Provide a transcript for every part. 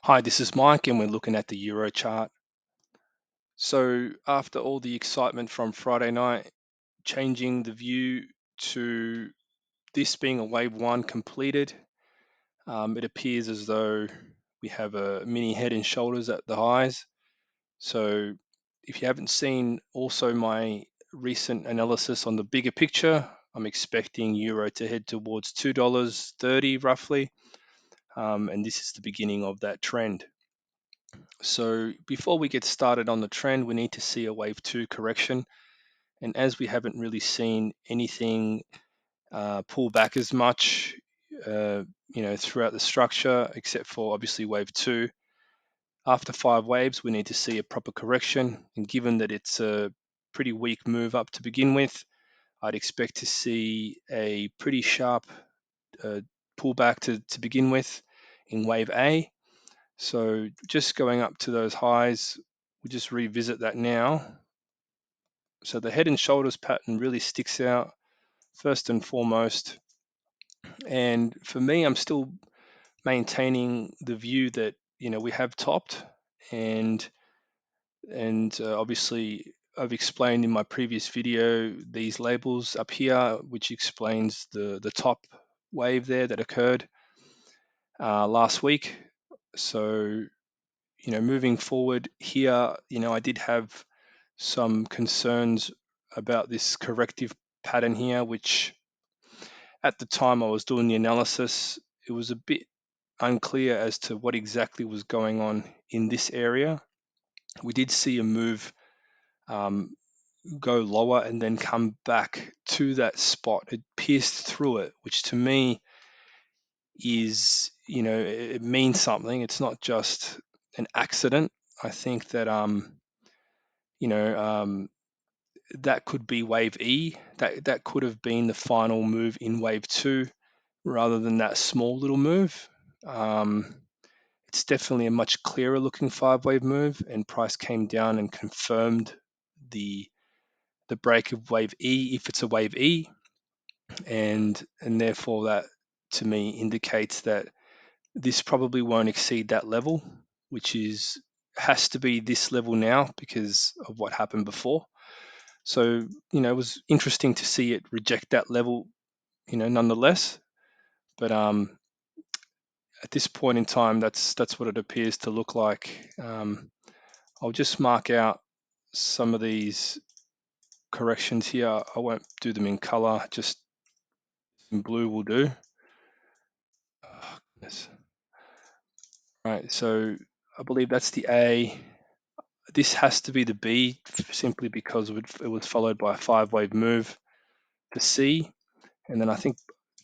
Hi, this is Mike, and we're looking at the Euro chart. So, after all the excitement from Friday night, changing the view to this being a wave one completed, it appears as though we have a mini head and shoulders at the highs. So, if you haven't seen also my recent analysis on the bigger picture, I'm expecting Euro to head towards $2.30 roughly, and this is the beginning of that trend. So before we get started on the trend, we need to see a wave two correction. And as we haven't really seen anything pull back as much, throughout the structure, except for obviously wave two, after 5 waves, we need to see a proper correction. And given that it's a pretty weak move up to begin with, I'd expect to see a pretty sharp uh, pullback to begin with in wave A. So just going up to those highs, we just revisit that now. So the head and shoulders pattern really sticks out first and foremost. And for me, I'm still maintaining the view that we have topped, and obviously I've explained in my previous video these labels up here, which explains the top wave there that occurred last week. So moving forward here, I did have some concerns about this corrective pattern here, which at the time I was doing the analysis, it was a bit unclear as to what exactly was going on in this area. We did see a move um, go lower and then come back to that spot. It pierced through it, which to me is, it means something. It's not just an accident. I think that, you know, um, that could be wave E. That could have been the final move in wave two, rather than that small little move. Um, it's definitely a much clearer looking 5 wave move, and price came down and confirmed the break of wave E if it's a wave E, and therefore that to me indicates that this probably won't exceed that level, which has to be this level now because of what happened before. So, it was interesting to see it reject that level, nonetheless. But at this point in time, that's what it appears to look like. I'll just mark out some of these corrections here. I won't do them in color, just in blue will do. Oh, goodness. Right, so I believe that's the A. This has to be the B simply because it was followed by a 5 wave move to C. And then I think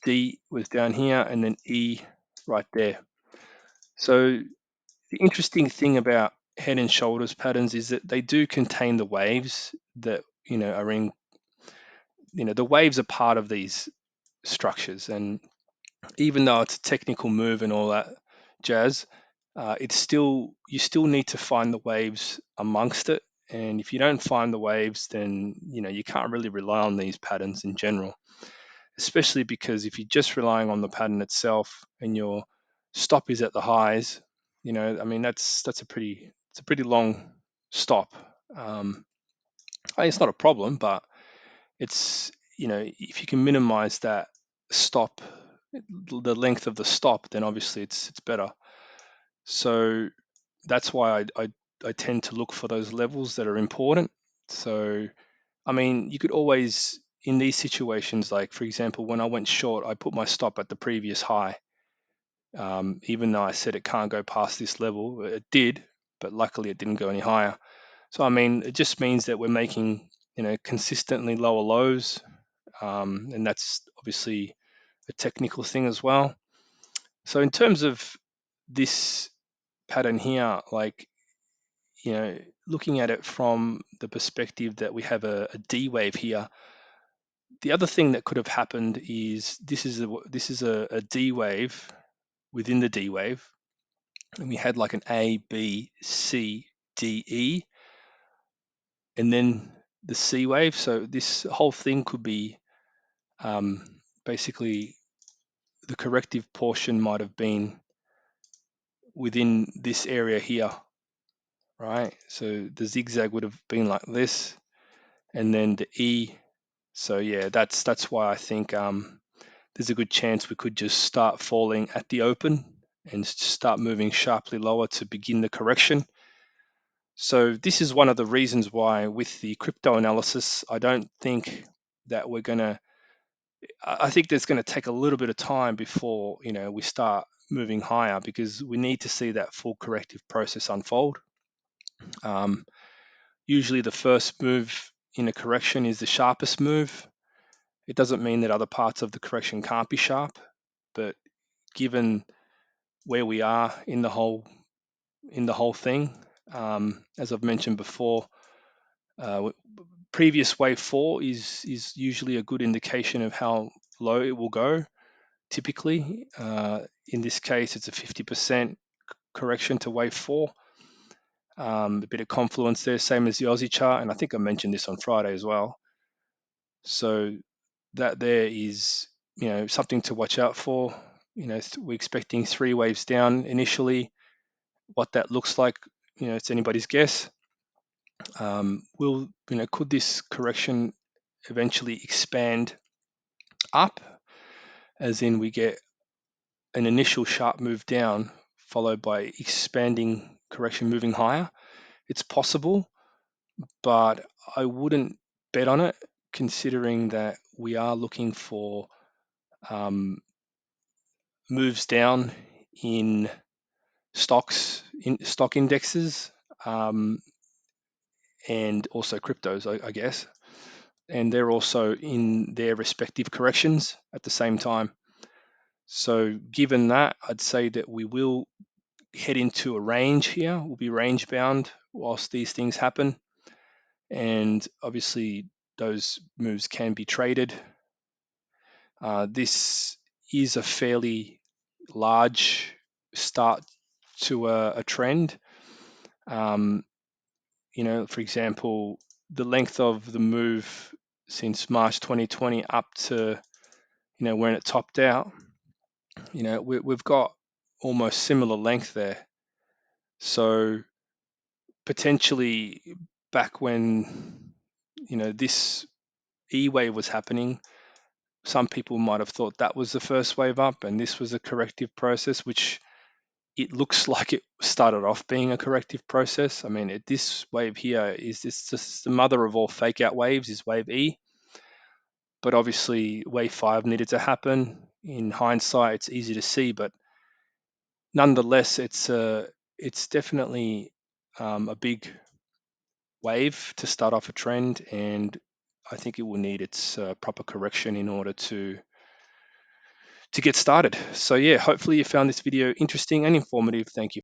D was down here and then E right there. So the interesting thing about head and shoulders patterns is that they do contain the waves that, are in, the waves are part of these structures. And even though it's a technical move and all that jazz, you still need to find the waves amongst it. And if you don't find the waves, then, you can't really rely on these patterns in general, especially because if you're just relying on the pattern itself and your stop is at the highs, I mean that's a pretty long stop. It's not a problem, but it's if you can minimize that stop, the length of the stop, then obviously it's better. So that's why I tend to look for those levels that are important. So I mean, you could always, in these situations, like for example, when I went short, I put my stop at the previous high. Even though I said it can't go past this level, it did, but luckily it didn't go any higher. So I mean, it just means that we're making, consistently lower lows, and that's obviously a technical thing as well. So in terms of this pattern here, like, looking at it from the perspective that we have a D wave here, the other thing that could have happened is this is a D wave within the D wave, and we had like an A, B, C, D, E, and then the C wave. So this whole thing could be basically the corrective portion might have been within this area here, right? So the zigzag would have been like this, and then the E. So yeah, that's why I think there's a good chance we could just start falling at the open and start moving sharply lower to begin the correction. So this is one of the reasons why with the crypto analysis, I don't think that we're gonna, I think there's gonna take a little bit of time before, we start moving higher, because we need to see that full corrective process unfold. Usually the first move in a correction is the sharpest move. It doesn't mean that other parts of the correction can't be sharp, but given where we are in the whole thing, as I've mentioned before, previous wave 4 is usually a good indication of how low it will go. Typically, in this case, it's a 50% correction to wave 4. A bit of confluence there, same as the Aussie chart, and I think I mentioned this on Friday as well. So that there is, something to watch out for. We're expecting 3 waves down initially. What that looks like, it's anybody's guess. Could this correction eventually expand up, as in we get an initial sharp move down followed by expanding correction moving higher? It's possible, but I wouldn't bet on it, considering that we are looking for moves down in stock indexes, and also cryptos, I guess, and they're also in their respective corrections at the same time. So given that, I'd say that we will head into a range here. We'll be range bound whilst these things happen, and obviously those moves can be traded. This is a fairly large start to a trend. For example, the length of the move since March 2020 up to, when it topped out, we've got almost similar length there. So potentially back when, this E wave was happening, some people might have thought that was the first wave up and this was a corrective process, which it looks like it started off being a corrective process. I mean, this wave here is just the mother of all fake out waves, is wave E. But obviously wave 5 needed to happen. In hindsight, it's easy to see, but nonetheless, it's definitely a big wave to start off a trend, and I think it will need its proper correction in order to get started. So yeah, hopefully you found this video interesting and informative. Thank you.